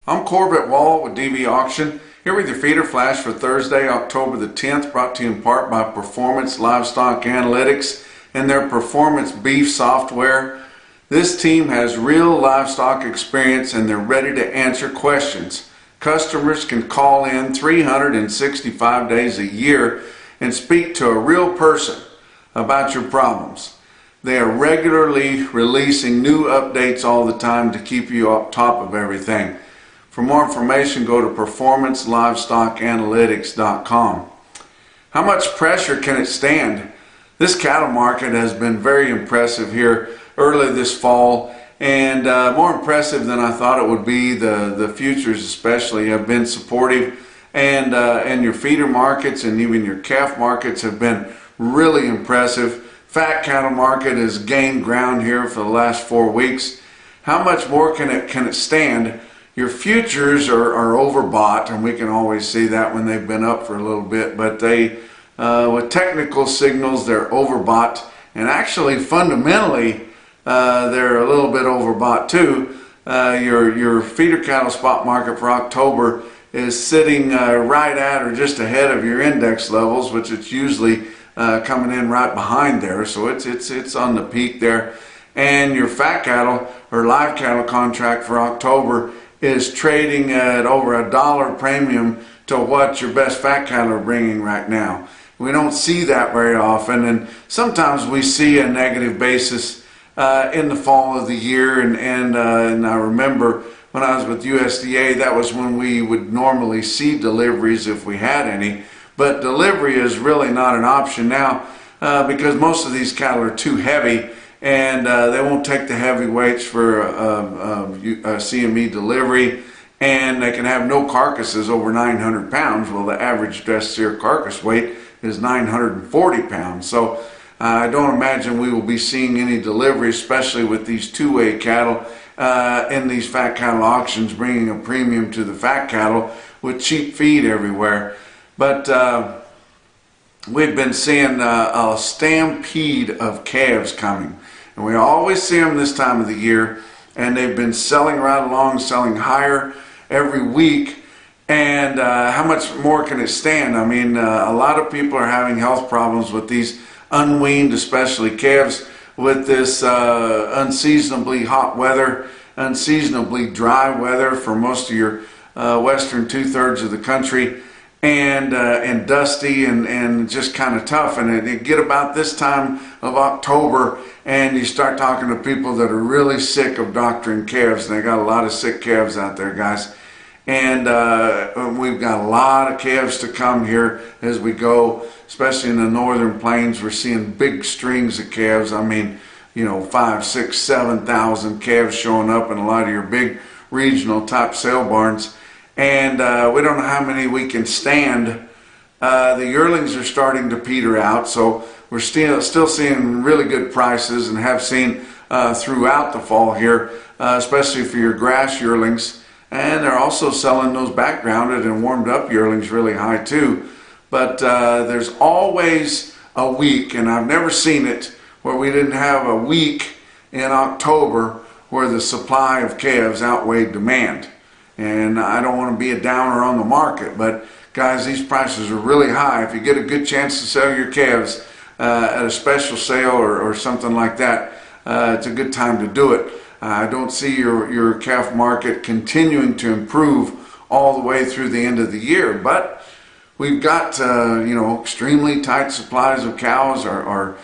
I'm Corbett Wall with DVAuction, here with your feeder flash for Thursday, October the 10th, brought to you in part by Performance Livestock Analytics and their Performance Beef software. This team has real livestock experience and they're ready to answer questions. Customers can call in 365 days a year and speak to a real person about your problems. They are regularly releasing new updates all the time to keep you up top of everything. For more information, go to performancelivestockanalytics.com. How much pressure can it stand? This cattle market has been very impressive here early this fall, and more impressive than I thought it would be. The futures especially have been supportive, and your feeder markets and even your calf markets have been really impressive. Fat cattle market has gained ground here for the last 4 weeks. How much more can it stand? Your futures are overbought, and we can always see that when they've been up for a little bit, but they, with technical signals, they're overbought, and actually fundamentally they're a little bit overbought too. Your feeder cattle spot market for October is sitting right at or just ahead of your index levels, which it's usually coming in right behind there, so it's on the peak there. And your fat cattle or live cattle contract for October is trading at over $1 premium to what your best fat cattle are bringing right now. We don't see that very often, and sometimes we see a negative basis in the fall of the year, and I remember when I was with USDA, that was when we would normally see deliveries if we had any, but delivery is really not an option now because most of these cattle are too heavy, and they won't take the heavy weights for a CME delivery, and they can have no carcasses over 900 pounds. Well, the average dressed steer carcass weight is 940 pounds. So I don't imagine we will be seeing any delivery, especially with these two-way cattle in these fat cattle auctions, bringing a premium to the fat cattle with cheap feed everywhere. But we've been seeing a stampede of calves coming, and we always see them this time of the year, and they've been selling right along, selling higher every week. And how much more can it stand? I mean, a lot of people are having health problems with these unweaned, especially calves, with this unseasonably hot weather, unseasonably dry weather for most of your western two-thirds of the country, and dusty and just kind of tough. And it get about this time of October, and you start talking to people that are really sick of doctoring calves, and they got a lot of sick calves out there, guys. And we've got a lot of calves to come here as we go, especially in the northern plains. We're seeing big strings of calves. I mean, 5, 6, 7,000 calves showing up in a lot of your big regional type sale barns. And we don't know how many we can stand. The yearlings are starting to peter out, so we're still seeing really good prices, and have seen throughout the fall here, especially for your grass yearlings. And they're also selling those backgrounded and warmed up yearlings really high too. But there's always a week, and I've never seen it where we didn't have a week in October where the supply of calves outweighed demand. And I don't want to be a downer on the market, but guys, these prices are really high. If you get a good chance to sell your calves at a special sale or something like that, it's a good time to do it. I don't see your calf market continuing to improve all the way through the end of the year, but we've got extremely tight supplies of cows. Our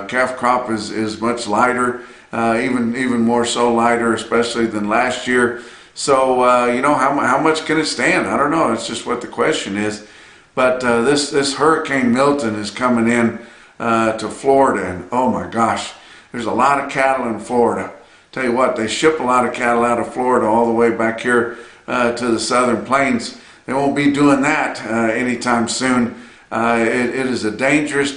calf crop is much lighter, even more so lighter, especially than last year. So how much can it stand? I don't know. It's just what the question is. But this Hurricane Milton is coming in to Florida, and oh my gosh, there's a lot of cattle in Florida. Tell you what, they ship a lot of cattle out of Florida all the way back here to the southern plains. They won't be doing that anytime soon. It is a dangerous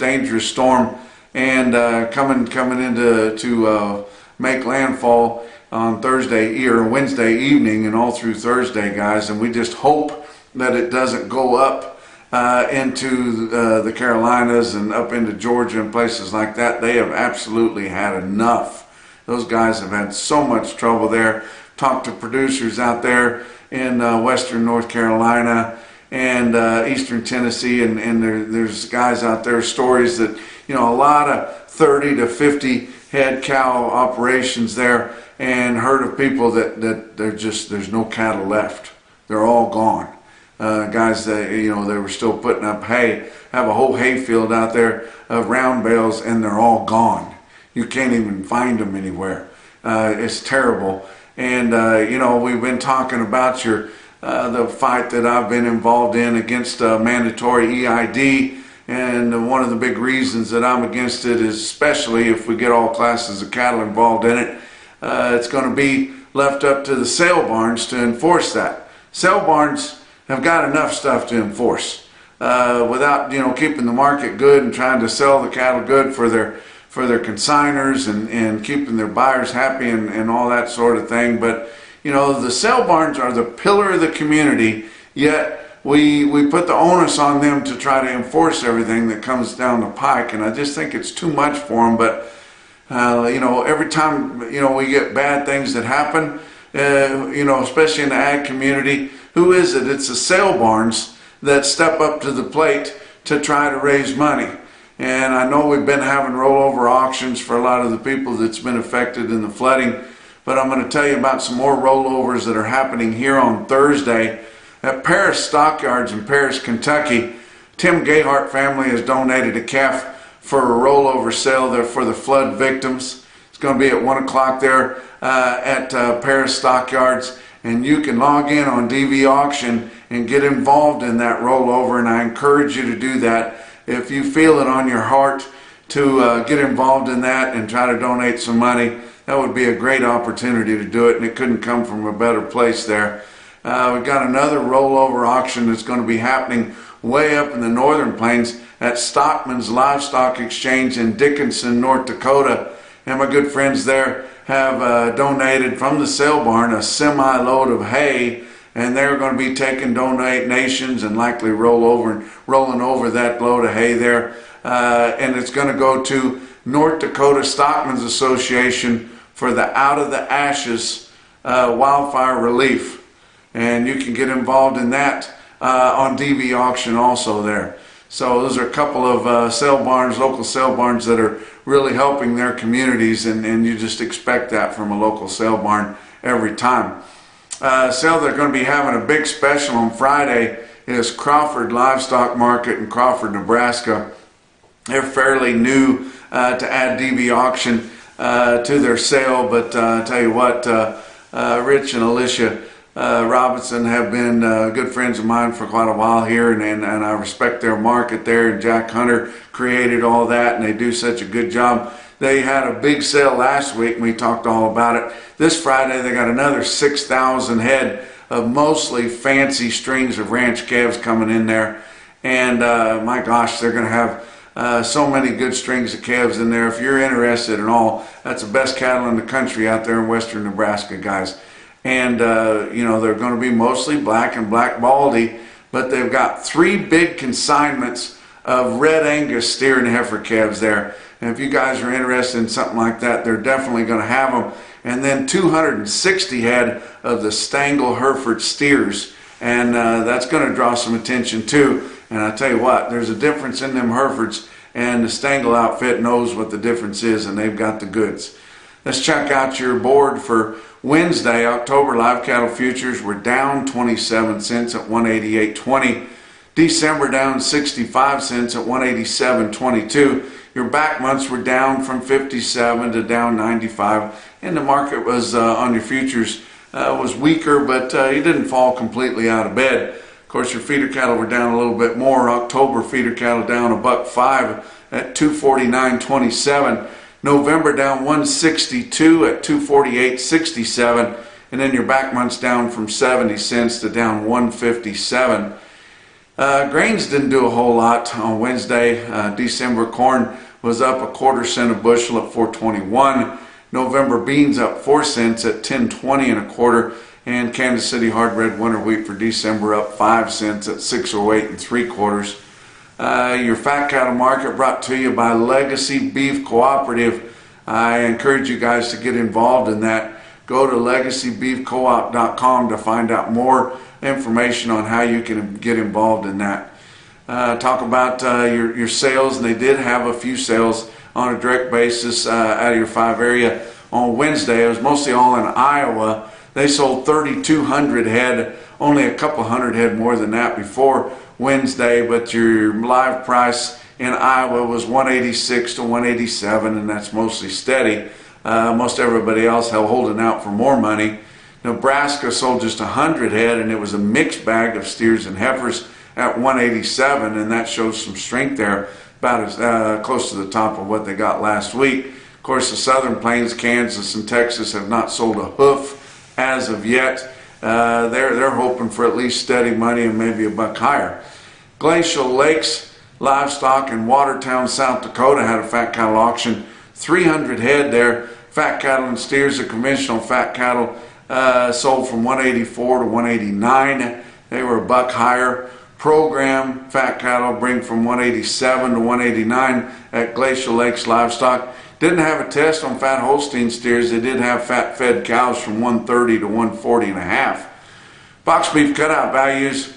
storm, and coming into to make landfall on Thursday or Wednesday evening and all through Thursday, guys. And we just hope that it doesn't go up into the Carolinas and up into Georgia and places like that. They have absolutely had enough. Those guys have had so much trouble there. Talked to producers out there in western North Carolina and eastern Tennessee, and there's guys out there, stories that, you know, a lot of 30 to 50 head cow operations there, and heard of people that there's no cattle left. They're all gone. Guys that, you know, they were still putting up hay, have a whole hay field out there of round bales, and they're all gone. You can't even find them anywhere. It's terrible. And you know, we've been talking about the fight that I've been involved in against mandatory EID, and one of the big reasons that I'm against it is, especially if we get all classes of cattle involved in it, it's going to be left up to the sale barns to enforce that. Sale barns have got enough stuff to enforce without, you know, keeping the market good and trying to sell the cattle good for their consigners and keeping their buyers happy and all that sort of thing. But, you know, the sale barns are the pillar of the community, yet we put the onus on them to try to enforce everything that comes down the pike, and I just think it's too much for them. But you know, every time, you know, we get bad things that happen, you know, especially in the ag community, who is it? It's the sale barns that step up to the plate to try to raise money. And I know we've been having rollover auctions for a lot of the people that's been affected in the flooding, but I'm going to tell you about some more rollovers that are happening here on Thursday at Paris Stockyards in Paris, Kentucky. Tim Gayhart family has donated a calf for a rollover sale there for the flood victims. It's going to be at 1 o'clock there at Paris Stockyards, and you can log in on DVAuction and get involved in that rollover, and I encourage you to do that. If you feel it on your heart to get involved in that and try to donate some money, that would be a great opportunity to do it, and it couldn't come from a better place there. We've got another rollover auction that's going to be happening way up in the northern plains at Stockman's Livestock Exchange in Dickinson, North Dakota. And my good friends there have donated from the sale barn a semi-load of hay, and they're going to be taking donations and likely rolling over that load of hay there. And it's going to go to North Dakota Stockman's Association for the Out of the Ashes wildfire relief. And you can get involved in that on DVAuction also there. So those are a couple of sale barns, local sale barns, that are really helping their communities, and you just expect that from a local sale barn every time. Sale they're going to be having a big special on Friday is Crawford Livestock Market in Crawford, Nebraska. They're fairly new to add DVAuction to their sale, but I tell you what, Rich and Alicia Robinson have been good friends of mine for quite a while here, and I respect their market there. And Jack Hunter created all that, and they do such a good job. They had a big sale last week, and we talked all about it. This Friday, they got another 6,000 head of mostly fancy strings of ranch calves coming in there. And my gosh, they're going to have so many good strings of calves in there. If you're interested at all, that's the best cattle in the country out there in western Nebraska, guys. And you know, they're going to be mostly black and black baldy, but they've got 3 big consignments of red Angus steer and heifer calves there. And if you guys are interested in something like that, they're definitely going to have them. And then 260 head of the Stangl Hereford steers, and that's going to draw some attention too. And I tell you what, there's a difference in them Herefords, and the Stangl outfit knows what the difference is, and they've got the goods. Let's check out your board for Wednesday. October live cattle futures were down 27 cents at 188.20. December down 65 cents at 187.22. Your back months were down from 57 to down 95, and the market was on your futures was weaker, but you didn't fall completely out of bed. Of course, your feeder cattle were down a little bit more. October feeder cattle down $1.05 at 249.27. November down 162 at 248.67, and then your back months down from 70 cents to down 157. Grains didn't do a whole lot on Wednesday. December corn was up 1/4 cent a bushel at 421. November beans up 4 cents at 10.20 1/4, and Kansas City hard red winter wheat for December up 5 cents at 608 3/4. Your fat cattle market brought to you by Legacy Beef Cooperative. I encourage you guys to get involved in that. Go to legacybeefcoop.com to find out more information on how you can get involved in that. Talk about your sales, and they did have a few sales on a direct basis out of your 5 area on Wednesday. It was mostly all in Iowa. They sold 3,200 head, only a couple hundred head more than that before Wednesday, but your live price in Iowa was 186 to 187, and that's mostly steady. Most everybody else holding out for more money. Nebraska sold just 100 head, and it was a mixed bag of steers and heifers at 187, and that shows some strength there, about as close to the top of what they got last week. Of course, the Southern Plains, Kansas, and Texas have not sold a hoof as of yet. They're hoping for at least steady money and maybe a buck higher. Glacial Lakes Livestock in Watertown, South Dakota had a fat cattle auction. 300 head there. Fat cattle and steers, the conventional fat cattle sold from 184 to 189. They were a buck higher. Program fat cattle bring from 187 to 189 at Glacial Lakes Livestock. Didn't have a test on fat Holstein steers. They did have fat fed cows from 130 to 140 and a half. Box beef cutout values.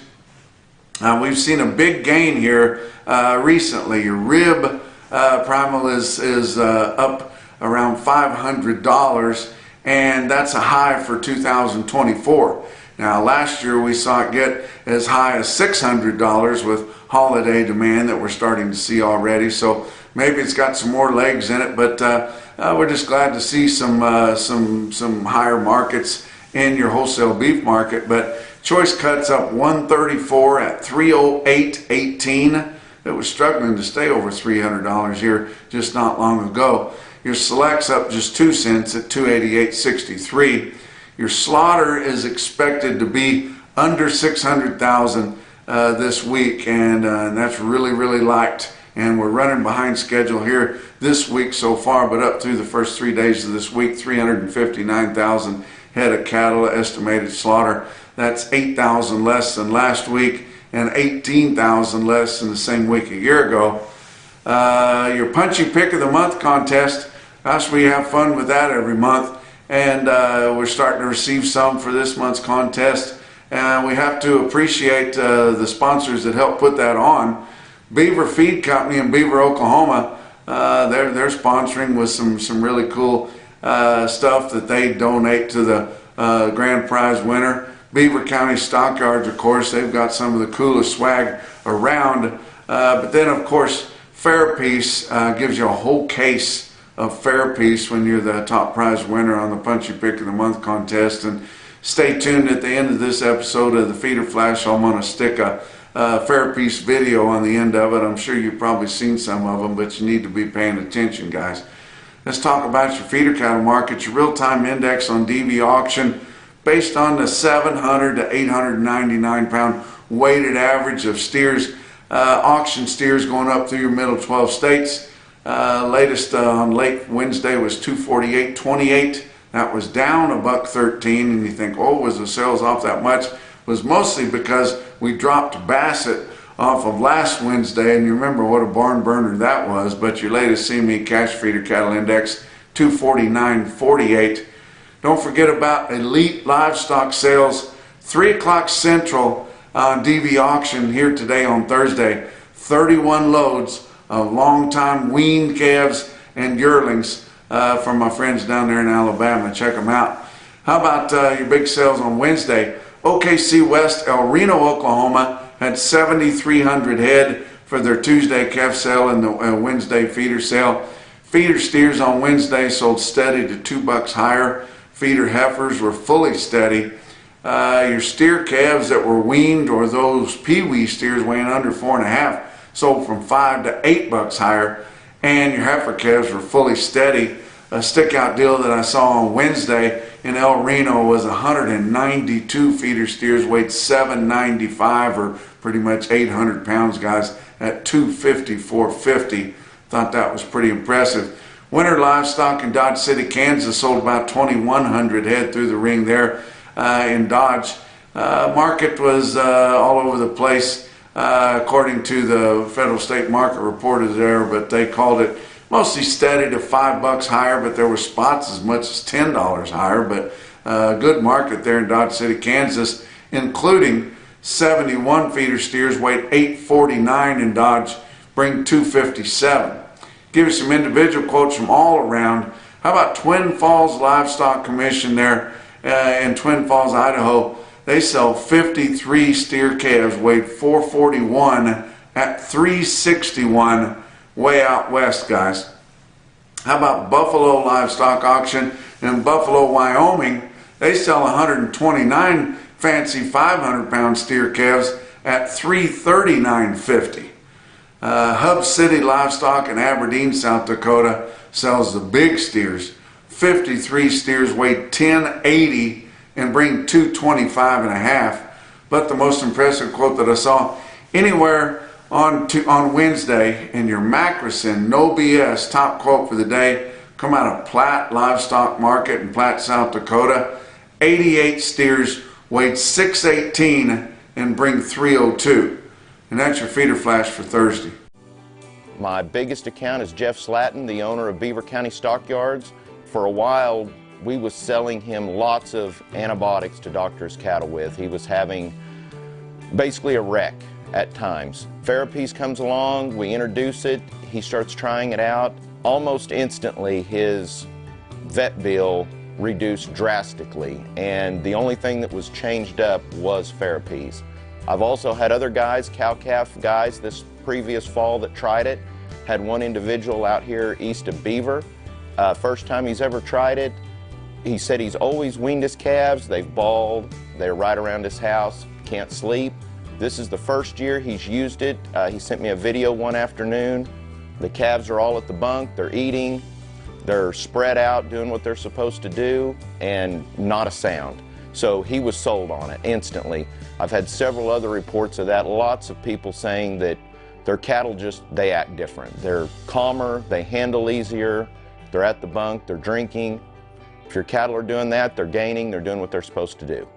We've seen a big gain here recently. Your rib primal is up around $500, and that's a high for 2024. Now, last year we saw it get as high as $600 with holiday demand that we're starting to see already. So maybe it's got some more legs in it, but we're just glad to see some higher markets in your wholesale beef market. But choice cuts up 134 at 308.18. It was struggling to stay over $300 here just not long ago. Your select's up just 2 cents at 288.63. Your slaughter is expected to be under 600,000 this week, and that's really light. And we're running behind schedule here this week so far, but up through the first 3 days of this week, 359,000 head of cattle estimated slaughter. That's 8,000 less than last week and 18,000 less than the same week a year ago. Your punchy pick of the month contest, gosh, we have fun with that every month. And we're starting to receive some for this month's contest. And we have to appreciate the sponsors that help put that on. Beaver Feed Company in Beaver, Oklahoma, they're sponsoring with some really cool stuff that they donate to the grand prize winner. Beaver County Stockyards, of course, they've got some of the coolest swag around. But then, of course, FerAppease gives you a whole case of FerAppease when you're the top prize winner on the Punchy Pick of the Month contest. And stay tuned at the end of this episode of the Feeder Flash. I'm going to stick a FerAppease video on the end of it. I'm sure you've probably seen some of them, but you need to be paying attention, guys. Let's talk about your feeder cattle market. Your real-time index on DVAuction based on the 700 to 899 pound weighted average of steers, auction steers going up through your middle 12 states. Latest on late Wednesday was 248.28. That was down $1.13, and you think, oh, was the sales off that much? It was mostly because we dropped Bassett off of last Wednesday, and you remember what a barn burner that was. But your latest CME cash feeder cattle index 249.48. Don't forget about elite livestock sales, 3 o'clock Central on DVAuction here today on Thursday. 31 loads of long-time weaned calves and yearlings from my friends down there in Alabama. Check them out. How about your big sales on Wednesday? OKC West, El Reno, Oklahoma had 7,300 head for their Tuesday calf sale and the Wednesday feeder sale. Feeder steers on Wednesday sold steady to $2 higher. Feeder heifers were fully steady. Your steer calves that were weaned, or those pee-wee steers weighing under 4.5, sold from $5 to $8 higher, and your heifer calves were fully steady. A stick-out deal that I saw on Wednesday in El Reno was 192 feeder steers, weighed 795, or pretty much 800 pounds, guys, at $254.50. Thought that was pretty impressive. Winter livestock in Dodge City, Kansas sold about 2,100 head through the ring there in Dodge. Market was all over the place according to the federal state market reporter there, but they called it mostly steady to $5 higher, but there were spots as much as $10 higher. But good market there in Dodge City, Kansas, including 71 feeder steers weighed 849 in Dodge, bring 257. Give you some individual quotes from all around. How about Twin Falls Livestock Commission there in Twin Falls, Idaho? They sell 53 steer calves weighed 441 at 361 way out west, guys. How about Buffalo Livestock Auction in Buffalo, Wyoming? They sell 129 fancy 500-pound steer calves at $339.50. Hub City Livestock in Aberdeen, South Dakota sells the big steers. 53 steers weigh 1080 and bring 225.5. But the most impressive quote that I saw anywhere on Wednesday in your Macrocin, no BS, top quote for the day, come out of Platte Livestock Market in Platte, South Dakota. 88 steers weighed 618 and bring 302. And that's your feeder flash for Thursday. My biggest account is Jeff Slatton, the owner of Beaver County Stockyards. For a while, we was selling him lots of antibiotics to doctor his cattle with. He was having basically a wreck at times. FerAppease comes along, we introduce it, he starts trying it out. Almost instantly, his vet bill reduced drastically, and the only thing that was changed up was FerAppease. I've also had other guys, cow-calf guys, this previous fall that tried it. Had one individual out here east of Beaver. First time he's ever tried it. He said he's always weaned his calves. They've bawled. They're right around his house. Can't sleep. This is the first year he's used it. He sent me a video one afternoon. The calves are all at the bunk. They're eating. They're spread out doing what they're supposed to do, and not a sound. So he was sold on it instantly. I've had several other reports of that. Lots of people saying that their cattle they act different. They're calmer, they handle easier, they're at the bunk, they're drinking. If your cattle are doing that, they're gaining, they're doing what they're supposed to do.